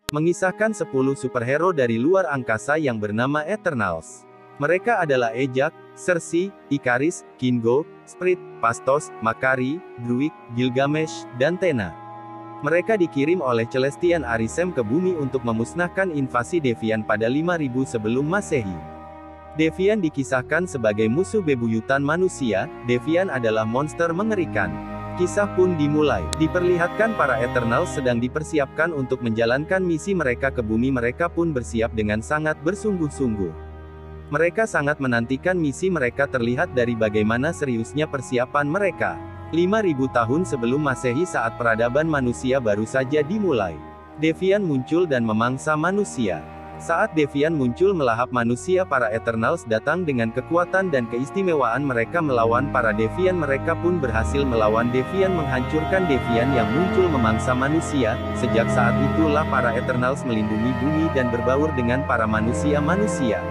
mengisahkan 10 superhero dari luar angkasa yang bernama Eternals. Mereka adalah Ejak, Sersi, Ikaris, Kingo, Sprit, Phastos, Makari, Druig, Gilgamesh, dan Tena. Mereka dikirim oleh Celestian Arisem ke bumi untuk memusnahkan invasi Deviant pada 5000 sebelum Masehi. Deviant dikisahkan sebagai musuh bebuyutan manusia. Deviant adalah monster mengerikan. Kisah pun dimulai. Diperlihatkan para Eternals sedang dipersiapkan untuk menjalankan misi mereka ke bumi. Mereka pun bersiap dengan sangat bersungguh-sungguh. Mereka sangat menantikan misi mereka terlihat dari bagaimana seriusnya persiapan mereka. 5000 tahun sebelum Masehi saat peradaban manusia baru saja dimulai. Deviant muncul dan memangsa manusia. Saat Deviant muncul melahap manusia, para Eternals datang dengan kekuatan dan keistimewaan mereka melawan para Deviant. Mereka pun berhasil melawan Deviant, menghancurkan Deviant yang muncul memangsa manusia. Sejak saat itulah para Eternals melindungi bumi dan berbaur dengan para manusia-manusia.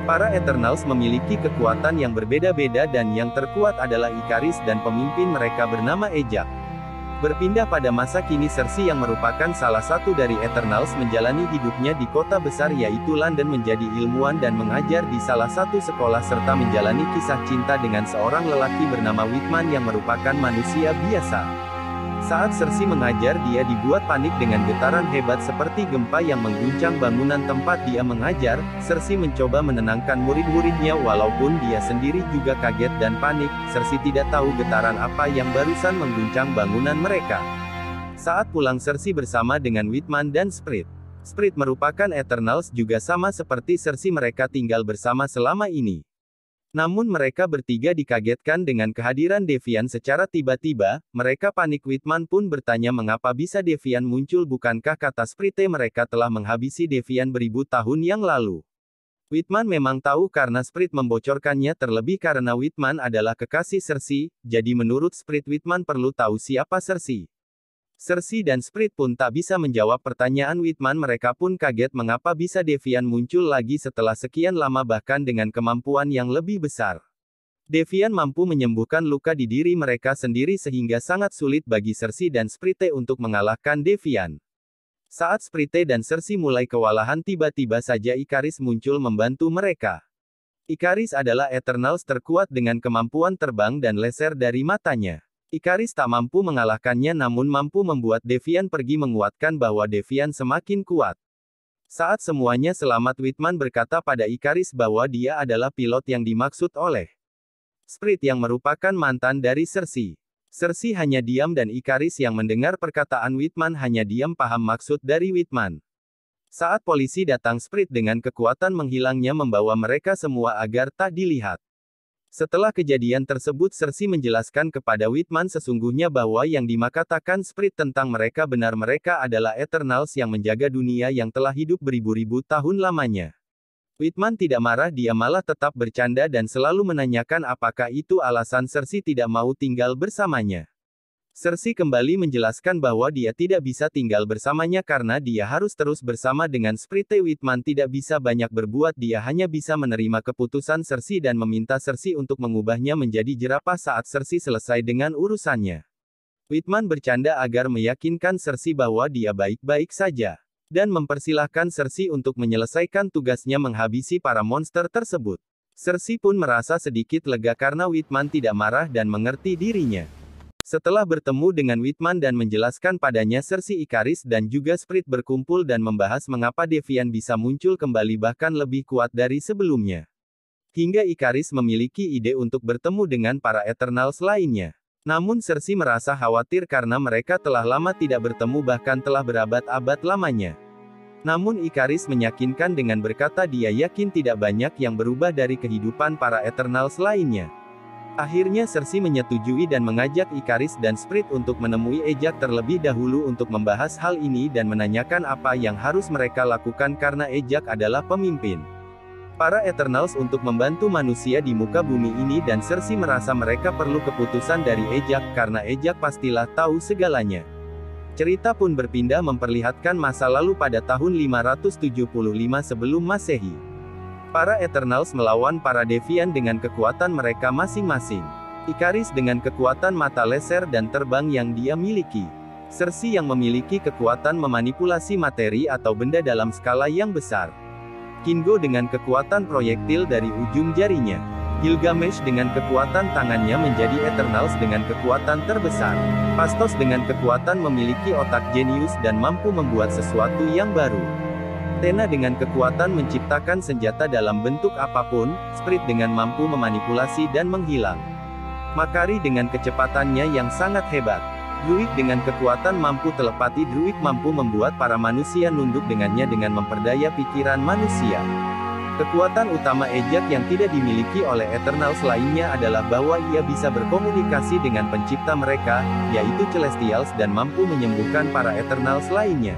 Para Eternals memiliki kekuatan yang berbeda-beda dan yang terkuat adalah Ikaris dan pemimpin mereka bernama Ejak. Berpindah pada masa kini, Sersi yang merupakan salah satu dari Eternals menjalani hidupnya di kota besar yaitu London, menjadi ilmuwan dan mengajar di salah satu sekolah serta menjalani kisah cinta dengan seorang lelaki bernama Whitman yang merupakan manusia biasa. Saat Sersi mengajar, dia dibuat panik dengan getaran hebat seperti gempa yang mengguncang bangunan tempat dia mengajar. Sersi mencoba menenangkan murid-muridnya walaupun dia sendiri juga kaget dan panik. Sersi tidak tahu getaran apa yang barusan mengguncang bangunan mereka. Saat pulang, Sersi bersama dengan Whitman dan Sprit. Sprit merupakan Eternals juga sama seperti Sersi, mereka tinggal bersama selama ini. Namun mereka bertiga dikagetkan dengan kehadiran Deviant secara tiba-tiba. Mereka panik. Whitman pun bertanya mengapa bisa Deviant muncul. Bukankah kata Sprite mereka telah menghabisi Deviant beribu tahun yang lalu? Whitman memang tahu karena Sprit membocorkannya, terlebih karena Whitman adalah kekasih Sersi. Jadi menurut Sprit, Whitman perlu tahu siapa Sersi. Sersi dan Sprit pun tak bisa menjawab pertanyaan Whitman. Mereka pun kaget mengapa bisa Deviant muncul lagi setelah sekian lama, bahkan dengan kemampuan yang lebih besar. Deviant mampu menyembuhkan luka di diri mereka sendiri sehingga sangat sulit bagi Sersi dan Sprite untuk mengalahkan Deviant. Saat Sprite dan Sersi mulai kewalahan, tiba-tiba saja Ikaris muncul membantu mereka. Ikaris adalah Eternals terkuat dengan kemampuan terbang dan laser dari matanya. Ikaris tak mampu mengalahkannya namun mampu membuat Deviant pergi, menguatkan bahwa Deviant semakin kuat. Saat semuanya selamat, Whitman berkata pada Ikaris bahwa dia adalah pilot yang dimaksud oleh Sprit yang merupakan mantan dari Sersi. Sersi hanya diam dan Ikaris yang mendengar perkataan Whitman hanya diam paham maksud dari Whitman. Saat polisi datang, Sprit dengan kekuatan menghilangnya membawa mereka semua agar tak dilihat. Setelah kejadian tersebut, Sersi menjelaskan kepada Whitman sesungguhnya bahwa yang dimakatakan Sprit tentang mereka benar, mereka adalah Eternals yang menjaga dunia yang telah hidup beribu-ribu tahun lamanya. Whitman tidak marah, dia malah tetap bercanda dan selalu menanyakan apakah itu alasan Sersi tidak mau tinggal bersamanya. Sersi kembali menjelaskan bahwa dia tidak bisa tinggal bersamanya karena dia harus terus bersama dengan Sprite. Whitman tidak bisa banyak berbuat, dia hanya bisa menerima keputusan Sersi dan meminta Sersi untuk mengubahnya menjadi jerapah saat Sersi selesai dengan urusannya. Whitman bercanda agar meyakinkan Sersi bahwa dia baik-baik saja, dan mempersilahkan Sersi untuk menyelesaikan tugasnya menghabisi para monster tersebut. Sersi pun merasa sedikit lega karena Whitman tidak marah dan mengerti dirinya. Setelah bertemu dengan Whitman dan menjelaskan padanya, Sersi, Ikaris dan juga Sprit berkumpul dan membahas mengapa Deviant bisa muncul kembali bahkan lebih kuat dari sebelumnya. Hingga Ikaris memiliki ide untuk bertemu dengan para Eternals lainnya. Namun Sersi merasa khawatir karena mereka telah lama tidak bertemu, bahkan telah berabad-abad lamanya. Namun Ikaris meyakinkan dengan berkata dia yakin tidak banyak yang berubah dari kehidupan para Eternals lainnya. Akhirnya Sersi menyetujui dan mengajak Ikaris dan Sprit untuk menemui Ejak terlebih dahulu untuk membahas hal ini dan menanyakan apa yang harus mereka lakukan karena Ejak adalah pemimpin para Eternals untuk membantu manusia di muka bumi ini, dan Sersi merasa mereka perlu keputusan dari Ejak karena Ejak pastilah tahu segalanya. Cerita pun berpindah memperlihatkan masa lalu pada tahun 575 sebelum Masehi. Para Eternals melawan para Deviant dengan kekuatan mereka masing-masing. Ikaris dengan kekuatan mata laser dan terbang yang dia miliki. Cersei yang memiliki kekuatan memanipulasi materi atau benda dalam skala yang besar. Kingo dengan kekuatan proyektil dari ujung jarinya. Gilgamesh dengan kekuatan tangannya menjadi Eternals dengan kekuatan terbesar. Phastos dengan kekuatan memiliki otak jenius dan mampu membuat sesuatu yang baru. Athena dengan kekuatan menciptakan senjata dalam bentuk apapun, Spirit dengan mampu memanipulasi dan menghilang. Makari dengan kecepatannya yang sangat hebat. Druid dengan kekuatan mampu telepati. Druid mampu membuat para manusia nunduk dengannya dengan memperdaya pikiran manusia. Kekuatan utama Ejak yang tidak dimiliki oleh Eternals lainnya adalah bahwa ia bisa berkomunikasi dengan pencipta mereka, yaitu Celestials, dan mampu menyembuhkan para Eternals lainnya.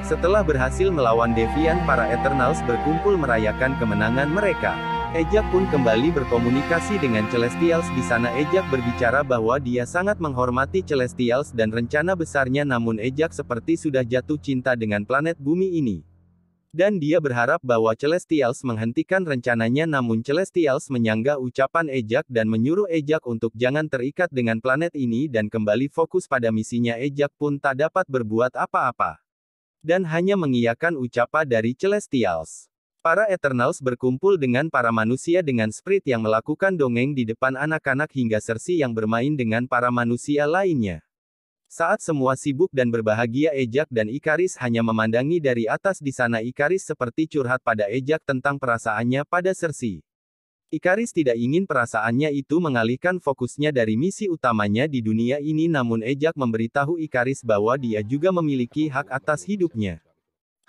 Setelah berhasil melawan Deviant, para Eternals berkumpul merayakan kemenangan mereka. Ejak pun kembali berkomunikasi dengan Celestials. Di sana Ejak berbicara bahwa dia sangat menghormati Celestials dan rencana besarnya, namun Ejak seperti sudah jatuh cinta dengan planet bumi ini. Dan dia berharap bahwa Celestials menghentikan rencananya, namun Celestials menyanggah ucapan Ejak dan menyuruh Ejak untuk jangan terikat dengan planet ini dan kembali fokus pada misinya. Ejak pun tak dapat berbuat apa-apa. Dan hanya mengiyakan ucapan dari Celestials. Para Eternals berkumpul dengan para manusia dengan Spirit yang melakukan dongeng di depan anak-anak hingga Cersei yang bermain dengan para manusia lainnya. Saat semua sibuk dan berbahagia, Ejak dan Ikaris hanya memandangi dari atas. Di sana Ikaris seperti curhat pada Ejak tentang perasaannya pada Cersei. Ikaris tidak ingin perasaannya itu mengalihkan fokusnya dari misi utamanya di dunia ini, namun Ejak memberitahu Ikaris bahwa dia juga memiliki hak atas hidupnya.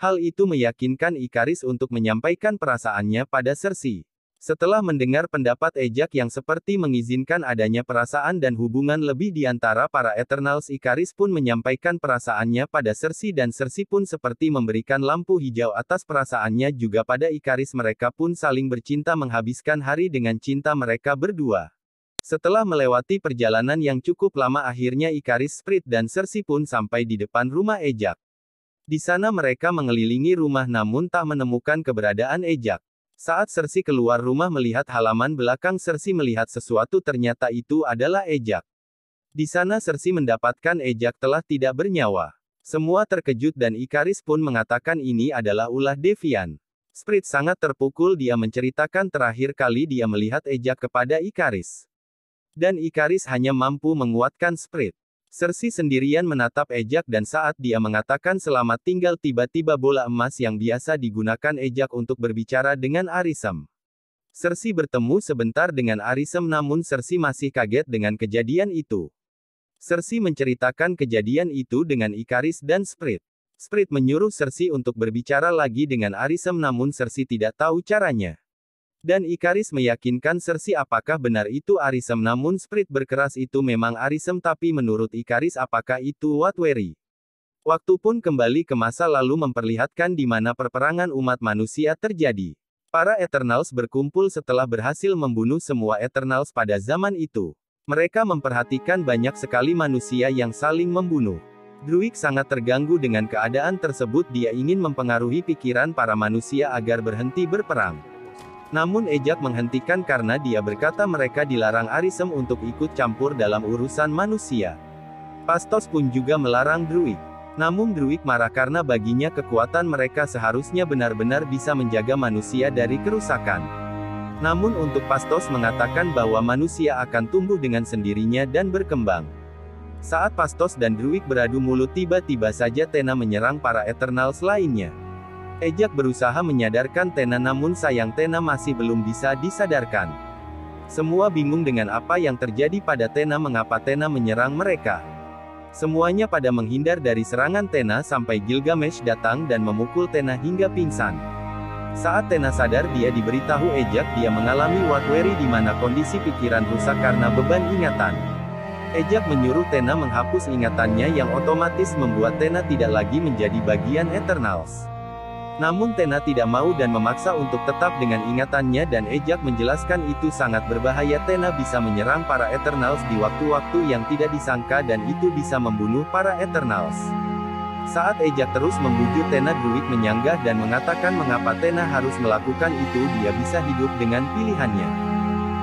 Hal itu meyakinkan Ikaris untuk menyampaikan perasaannya pada Cersei. Setelah mendengar pendapat Ejak yang seperti mengizinkan adanya perasaan dan hubungan lebih di antara para Eternals, Ikaris pun menyampaikan perasaannya pada Cersei dan Cersei pun seperti memberikan lampu hijau atas perasaannya juga pada Ikaris. Mereka pun saling bercinta menghabiskan hari dengan cinta mereka berdua. Setelah melewati perjalanan yang cukup lama, akhirnya Ikaris, Spirit, dan Cersei pun sampai di depan rumah Ejak. Di sana mereka mengelilingi rumah namun tak menemukan keberadaan Ejak. Saat Cersei keluar rumah melihat halaman belakang, Cersei melihat sesuatu, ternyata itu adalah Ejak. Di sana Cersei mendapatkan Ejak telah tidak bernyawa. Semua terkejut dan Ikaris pun mengatakan ini adalah ulah Deviant. Spirit sangat terpukul, dia menceritakan terakhir kali dia melihat Ejak kepada Ikaris. Dan Ikaris hanya mampu menguatkan Spirit. Cersei sendirian menatap Ejak dan saat dia mengatakan selamat tinggal, tiba-tiba bola emas yang biasa digunakan Ejak untuk berbicara dengan Arisem. Cersei bertemu sebentar dengan Arisem namun Cersei masih kaget dengan kejadian itu. Cersei menceritakan kejadian itu dengan Ikaris dan Spirit. Spirit menyuruh Cersei untuk berbicara lagi dengan Arisem namun Cersei tidak tahu caranya. Dan Ikaris meyakinkan Cersei apakah benar itu Arisem, namun Spirit berkeras itu memang Arisem, tapi menurut Ikaris apakah itu Watwery. Waktu pun kembali ke masa lalu memperlihatkan di mana perperangan umat manusia terjadi. Para Eternals berkumpul setelah berhasil membunuh semua Eternals pada zaman itu. Mereka memperhatikan banyak sekali manusia yang saling membunuh. Druid sangat terganggu dengan keadaan tersebut, dia ingin mempengaruhi pikiran para manusia agar berhenti berperang. Namun Ejak menghentikan karena dia berkata mereka dilarang Arisem untuk ikut campur dalam urusan manusia. Phastos pun juga melarang Druid. Namun Druid marah karena baginya kekuatan mereka seharusnya benar-benar bisa menjaga manusia dari kerusakan. Namun untuk Phastos mengatakan bahwa manusia akan tumbuh dengan sendirinya dan berkembang. Saat Phastos dan Druid beradu mulut, tiba-tiba saja Athena menyerang para Eternals lainnya. Ejak berusaha menyadarkan Athena namun sayang Athena masih belum bisa disadarkan. Semua bingung dengan apa yang terjadi pada Athena, mengapa Athena menyerang mereka. Semuanya pada menghindar dari serangan Athena sampai Gilgamesh datang dan memukul Athena hingga pingsan. Saat Athena sadar dia diberitahu Ejak dia mengalami Watwery di mana kondisi pikiran rusak karena beban ingatan. Ejak menyuruh Athena menghapus ingatannya yang otomatis membuat Athena tidak lagi menjadi bagian Eternals. Namun Athena tidak mau dan memaksa untuk tetap dengan ingatannya dan Ejak menjelaskan itu sangat berbahaya. Athena bisa menyerang para Eternals di waktu-waktu yang tidak disangka dan itu bisa membunuh para Eternals. Saat Ejak terus membujuk Athena, Druid menyanggah dan mengatakan mengapa Athena harus melakukan itu, dia bisa hidup dengan pilihannya.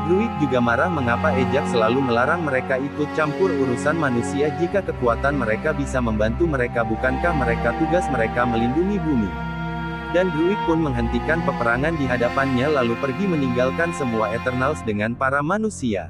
Druid juga marah mengapa Ejak selalu melarang mereka ikut campur urusan manusia jika kekuatan mereka bisa membantu mereka, bukankah mereka tugas mereka melindungi bumi. Dan Druid pun menghentikan peperangan di hadapannya lalu pergi meninggalkan semua Eternals dengan para manusia.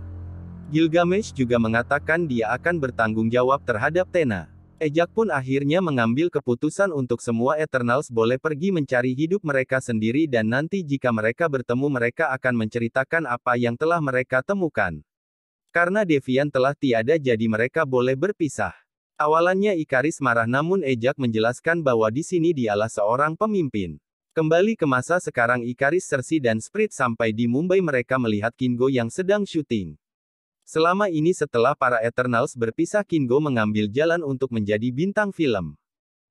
Gilgamesh juga mengatakan dia akan bertanggung jawab terhadap Tena. Ejak pun akhirnya mengambil keputusan untuk semua Eternals boleh pergi mencari hidup mereka sendiri dan nanti jika mereka bertemu mereka akan menceritakan apa yang telah mereka temukan. Karena Deviant telah tiada jadi mereka boleh berpisah. Awalannya Ikaris marah namun Ejak menjelaskan bahwa di sini dialah seorang pemimpin. Kembali ke masa sekarang Ikaris, Cersei dan Spirit sampai di Mumbai mereka melihat Kingo yang sedang syuting. Selama ini setelah para Eternals berpisah Kingo mengambil jalan untuk menjadi bintang film.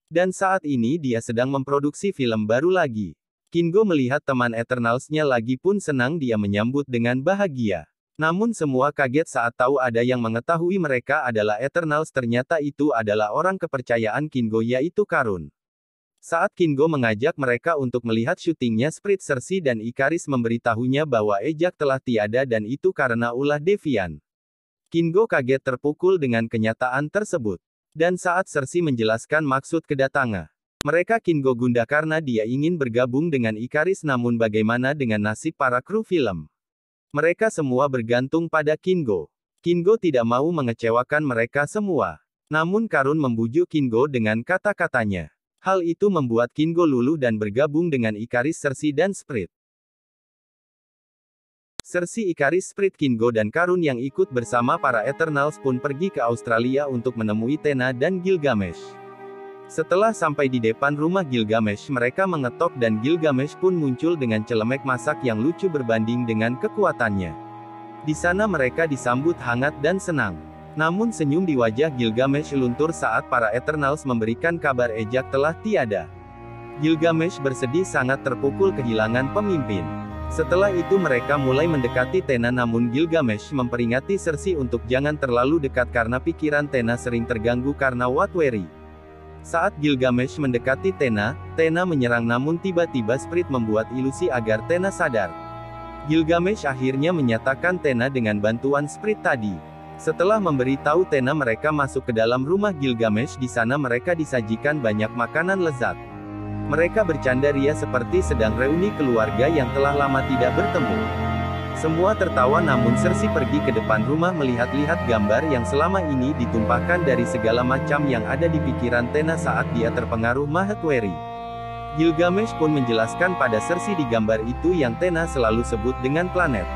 Dan saat ini dia sedang memproduksi film baru lagi. Kingo melihat teman Eternals-nya lagi pun senang, dia menyambut dengan bahagia. Namun semua kaget saat tahu ada yang mengetahui mereka adalah Eternals, ternyata itu adalah orang kepercayaan Kingo yaitu Karun. Saat Kingo mengajak mereka untuk melihat syutingnya Spirit, Cersei dan Ikaris memberitahunya bahwa Ejak telah tiada dan itu karena ulah Deviant. Kingo kaget terpukul dengan kenyataan tersebut. Dan saat Cersei menjelaskan maksud kedatangan mereka, Kingo gundah karena dia ingin bergabung dengan Ikaris, namun bagaimana dengan nasib para kru film? Mereka semua bergantung pada Kingo. Kingo tidak mau mengecewakan mereka semua. Namun Karun membujuk Kingo dengan kata-katanya. Hal itu membuat Kingo luluh dan bergabung dengan Ikaris, Cersei dan Spirit. Cersei, Ikaris, Spirit, Kingo dan Karun yang ikut bersama para Eternals pun pergi ke Australia untuk menemui Tena dan Gilgamesh. Setelah sampai di depan rumah Gilgamesh, mereka mengetok dan Gilgamesh pun muncul dengan celemek masak yang lucu berbanding dengan kekuatannya. Di sana mereka disambut hangat dan senang. Namun senyum di wajah Gilgamesh luntur saat para Eternals memberikan kabar Ejak telah tiada. Gilgamesh bersedih sangat terpukul kehilangan pemimpin. Setelah itu mereka mulai mendekati Tena, namun Gilgamesh memperingati Cersei untuk jangan terlalu dekat karena pikiran Tena sering terganggu karena Watwery. Saat Gilgamesh mendekati Tena, Tena menyerang namun tiba-tiba Spirit membuat ilusi agar Tena sadar. Gilgamesh akhirnya menyatakan Tena dengan bantuan Spirit tadi. Setelah memberitahu Tena mereka masuk ke dalam rumah Gilgamesh, di sana mereka disajikan banyak makanan lezat. Mereka bercanda ria seperti sedang reuni keluarga yang telah lama tidak bertemu. Semua tertawa namun Cersei pergi ke depan rumah melihat-lihat gambar yang selama ini ditumpahkan dari segala macam yang ada di pikiran Tena saat dia terpengaruh Mahetweri. Gilgamesh pun menjelaskan pada Cersei di gambar itu yang Tena selalu sebut dengan planet.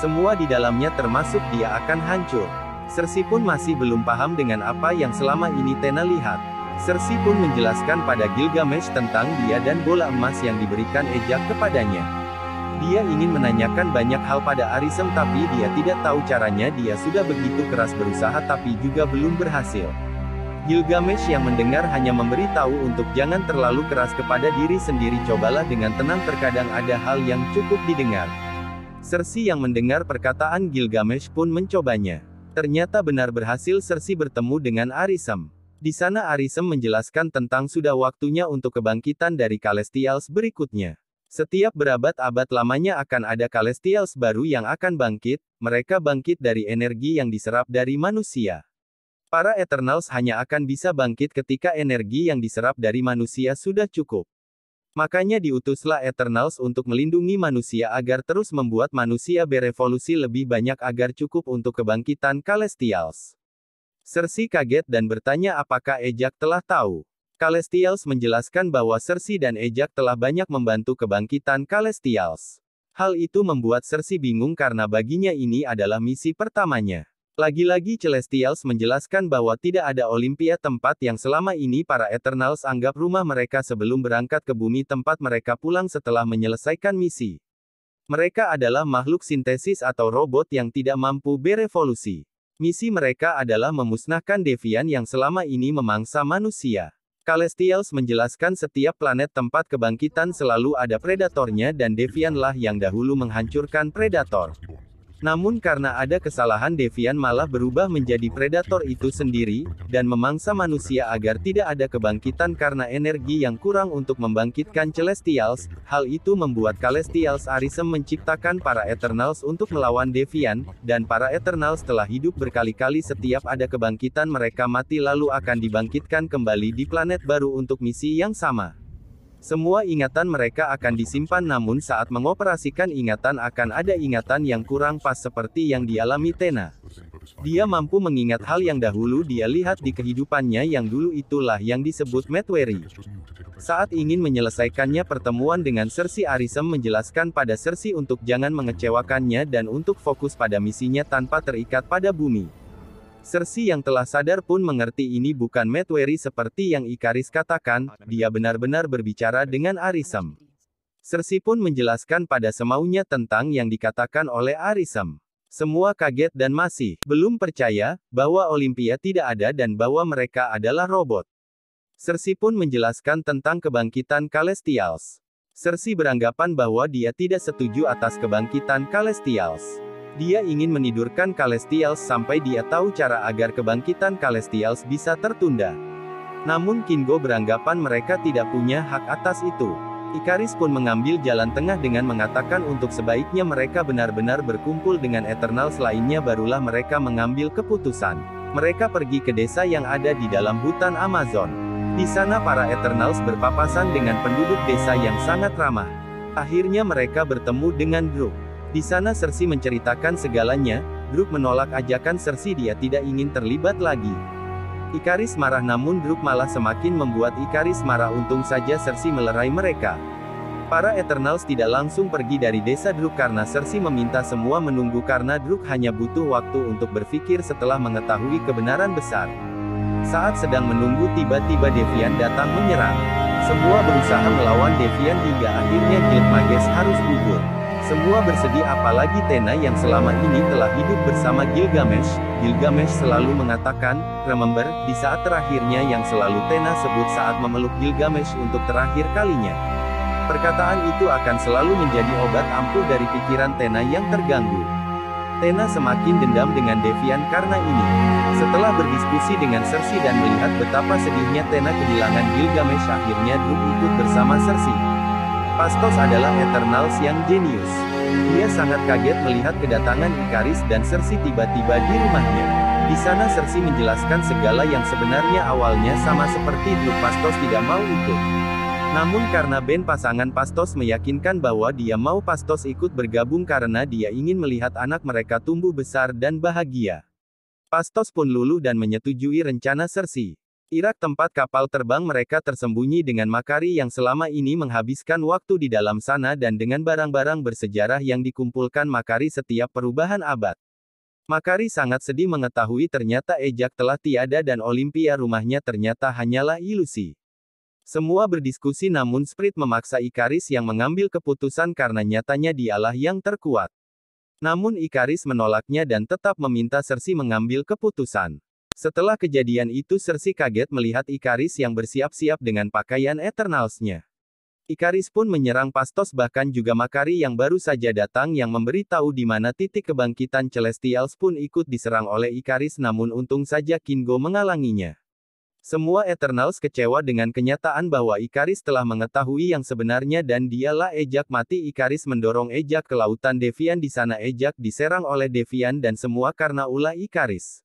Semua di dalamnya termasuk dia akan hancur. Cersei pun masih belum paham dengan apa yang selama ini Tena lihat. Cersei pun menjelaskan pada Gilgamesh tentang dia dan bola emas yang diberikan Ejak kepadanya. Dia ingin menanyakan banyak hal pada Arisem tapi dia tidak tahu caranya, dia sudah begitu keras berusaha tapi juga belum berhasil. Gilgamesh yang mendengar hanya memberitahu untuk jangan terlalu keras kepada diri sendiri, cobalah dengan tenang, terkadang ada hal yang cukup didengar. Cersei yang mendengar perkataan Gilgamesh pun mencobanya. Ternyata benar berhasil, Cersei bertemu dengan Arisem. Di sana Arisem menjelaskan tentang sudah waktunya untuk kebangkitan dari Celestials berikutnya. Setiap berabad-abad lamanya akan ada Celestials baru yang akan bangkit, mereka bangkit dari energi yang diserap dari manusia. Para Eternals hanya akan bisa bangkit ketika energi yang diserap dari manusia sudah cukup. Makanya diutuslah Eternals untuk melindungi manusia agar terus membuat manusia berevolusi lebih banyak agar cukup untuk kebangkitan Celestials. Cersei kaget dan bertanya apakah Ejak telah tahu. Celestials menjelaskan bahwa Cersei dan Ejak telah banyak membantu kebangkitan Celestials. Hal itu membuat Cersei bingung karena baginya ini adalah misi pertamanya. Lagi-lagi Celestials menjelaskan bahwa tidak ada Olympia, tempat yang selama ini para Eternals anggap rumah mereka sebelum berangkat ke bumi, tempat mereka pulang setelah menyelesaikan misi. Mereka adalah makhluk sintesis atau robot yang tidak mampu berevolusi. Misi mereka adalah memusnahkan Deviant yang selama ini memangsa manusia. Celestials menjelaskan setiap planet tempat kebangkitan selalu ada predatornya dan Deviant lah yang dahulu menghancurkan predator. Namun karena ada kesalahan Devian malah berubah menjadi predator itu sendiri, dan memangsa manusia agar tidak ada kebangkitan karena energi yang kurang untuk membangkitkan Celestials. Hal itu membuat Celestials Arisem menciptakan para Eternals untuk melawan Devian, dan para Eternals telah hidup berkali-kali setiap ada kebangkitan mereka mati lalu akan dibangkitkan kembali di planet baru untuk misi yang sama. Semua ingatan mereka akan disimpan namun saat mengoperasikan ingatan akan ada ingatan yang kurang pas seperti yang dialami Tena. Dia mampu mengingat hal yang dahulu dia lihat di kehidupannya yang dulu itulah yang disebut Medwery. Saat ingin menyelesaikannya pertemuan dengan Cersei Arisem menjelaskan pada Cersei untuk jangan mengecewakannya dan untuk fokus pada misinya tanpa terikat pada bumi. Cersei yang telah sadar pun mengerti ini bukan Medwery seperti yang Ikaris katakan, dia benar-benar berbicara dengan Arisem. Cersei pun menjelaskan pada semaunya tentang yang dikatakan oleh Arisem. Semua kaget dan masih belum percaya bahwa Olympia tidak ada dan bahwa mereka adalah robot. Cersei pun menjelaskan tentang kebangkitan Celestials. Cersei beranggapan bahwa dia tidak setuju atas kebangkitan Celestials. Dia ingin menidurkan Celestials sampai dia tahu cara agar kebangkitan Celestials bisa tertunda. Namun Kingo beranggapan mereka tidak punya hak atas itu. Ikaris pun mengambil jalan tengah dengan mengatakan untuk sebaiknya mereka benar-benar berkumpul dengan Eternals lainnya barulah mereka mengambil keputusan. Mereka pergi ke desa yang ada di dalam hutan Amazon. Di sana para Eternals berpapasan dengan penduduk desa yang sangat ramah. Akhirnya mereka bertemu dengan Druk. Di sana Cersei menceritakan segalanya. Druk menolak ajakan Cersei, dia tidak ingin terlibat lagi. Ikaris marah namun Druk malah semakin membuat Ikaris marah. Untung saja Cersei melerai mereka. Para Eternals tidak langsung pergi dari desa Druk karena Cersei meminta semua menunggu karena Druk hanya butuh waktu untuk berpikir setelah mengetahui kebenaran besar. Saat sedang menunggu tiba-tiba Devian datang menyerang. Semua berusaha melawan Devian hingga akhirnya Guild Mages harus gugur. Semua bersedih apalagi Tena yang selama ini telah hidup bersama Gilgamesh. Gilgamesh selalu mengatakan, "Remember," di saat terakhirnya yang selalu Tena sebut saat memeluk Gilgamesh untuk terakhir kalinya. Perkataan itu akan selalu menjadi obat ampuh dari pikiran Tena yang terganggu. Tena semakin dendam dengan Devian karena ini. Setelah berdiskusi dengan Cersei dan melihat betapa sedihnya Tena kehilangan Gilgamesh, akhirnya Druk ikut bersama Cersei. Phastos adalah Eternals yang jenius. Dia sangat kaget melihat kedatangan Ikaris dan Cersei tiba-tiba di rumahnya. Di sana Cersei menjelaskan segala yang sebenarnya awalnya sama seperti Druk. Phastos tidak mau ikut. Namun karena band pasangan Phastos meyakinkan bahwa dia mau Phastos ikut bergabung karena dia ingin melihat anak mereka tumbuh besar dan bahagia. Phastos pun luluh dan menyetujui rencana Cersei. Irak tempat kapal terbang mereka tersembunyi dengan Makari yang selama ini menghabiskan waktu di dalam sana dan dengan barang-barang bersejarah yang dikumpulkan Makari setiap perubahan abad. Makari sangat sedih mengetahui ternyata Ejak telah tiada dan Olympia rumahnya ternyata hanyalah ilusi. Semua berdiskusi namun Sprit memaksa Ikaris yang mengambil keputusan karena nyatanya dialah yang terkuat. Namun Ikaris menolaknya dan tetap meminta Cersei mengambil keputusan. Setelah kejadian itu Cersei kaget melihat Ikaris yang bersiap-siap dengan pakaian Eternals-nya. Ikaris pun menyerang Phastos bahkan juga Makari yang baru saja datang yang memberitahu di mana titik kebangkitan Celestials pun ikut diserang oleh Ikaris namun untung saja Kingo menghalanginya. Semua Eternals kecewa dengan kenyataan bahwa Ikaris telah mengetahui yang sebenarnya dan dialah Ejak mati. Ikaris mendorong Ejak ke lautan Devian. Di sana Ejak diserang oleh Devian dan semua karena ulah Ikaris.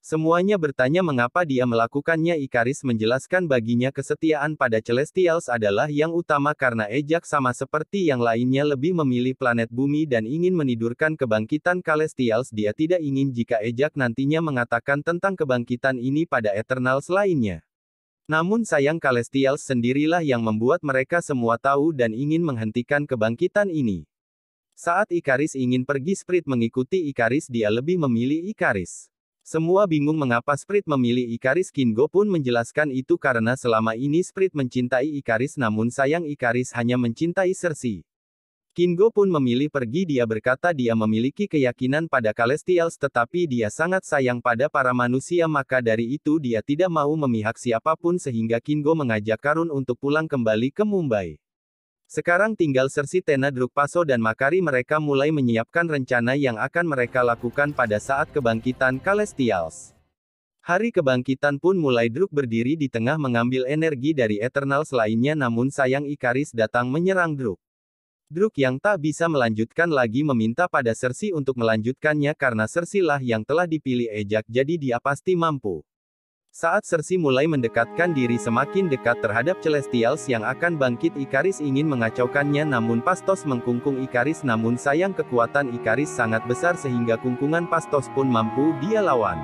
Semuanya bertanya mengapa dia melakukannya. Ikaris menjelaskan baginya kesetiaan pada Celestials adalah yang utama karena Ejak sama seperti yang lainnya lebih memilih planet bumi dan ingin menidurkan kebangkitan Celestials. Dia tidak ingin jika Ejak nantinya mengatakan tentang kebangkitan ini pada Eternals lainnya. Namun sayang Celestials sendirilah yang membuat mereka semua tahu dan ingin menghentikan kebangkitan ini. Saat Ikaris ingin pergi Sprit mengikuti Ikaris, dia lebih memilih Ikaris. Semua bingung mengapa Sprit memilih Ikaris. Kingo pun menjelaskan itu karena selama ini Sprit mencintai Ikaris namun sayang Ikaris hanya mencintai Cersei. Kingo pun memilih pergi. Dia berkata dia memiliki keyakinan pada Celestials tetapi dia sangat sayang pada para manusia maka dari itu dia tidak mau memihak siapapun sehingga Kingo mengajak Karun untuk pulang kembali ke Mumbai. Sekarang tinggal Cersei, Tenna, Drukpaso dan Makari. Mereka mulai menyiapkan rencana yang akan mereka lakukan pada saat kebangkitan Celestials. Hari kebangkitan pun mulai. Druk berdiri di tengah mengambil energi dari Eternals lainnya, namun sayang Ikaris datang menyerang Druk. Druk yang tak bisa melanjutkan lagi meminta pada Cersei untuk melanjutkannya karena Cersei lah yang telah dipilih Ejak, jadi dia pasti mampu. Saat Cersei mulai mendekatkan diri semakin dekat terhadap Celestials yang akan bangkit, Ikaris ingin mengacaukannya, namun Phastos mengkungkung Ikaris, namun sayang kekuatan Ikaris sangat besar sehingga kungkungan Phastos pun mampu dia lawan.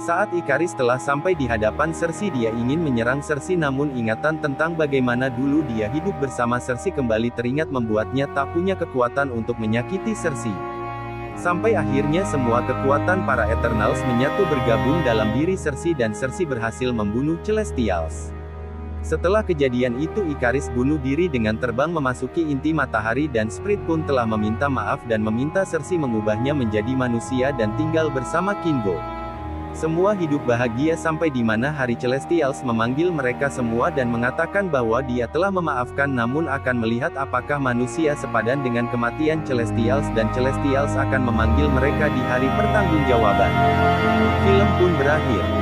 Saat Ikaris telah sampai di hadapan Cersei, dia ingin menyerang Cersei, namun ingatan tentang bagaimana dulu dia hidup bersama Cersei kembali teringat membuatnya tak punya kekuatan untuk menyakiti Cersei. Sampai akhirnya semua kekuatan para Eternals menyatu bergabung dalam diri Cersei dan Cersei berhasil membunuh Celestials. Setelah kejadian itu Ikaris bunuh diri dengan terbang memasuki inti matahari dan Spirit pun telah meminta maaf dan meminta Cersei mengubahnya menjadi manusia dan tinggal bersama Kingo. Semua hidup bahagia sampai di mana hari Celestials memanggil mereka semua dan mengatakan bahwa dia telah memaafkan, namun akan melihat apakah manusia sepadan dengan kematian Celestials dan Celestials akan memanggil mereka di hari pertanggungjawaban. Film pun berakhir.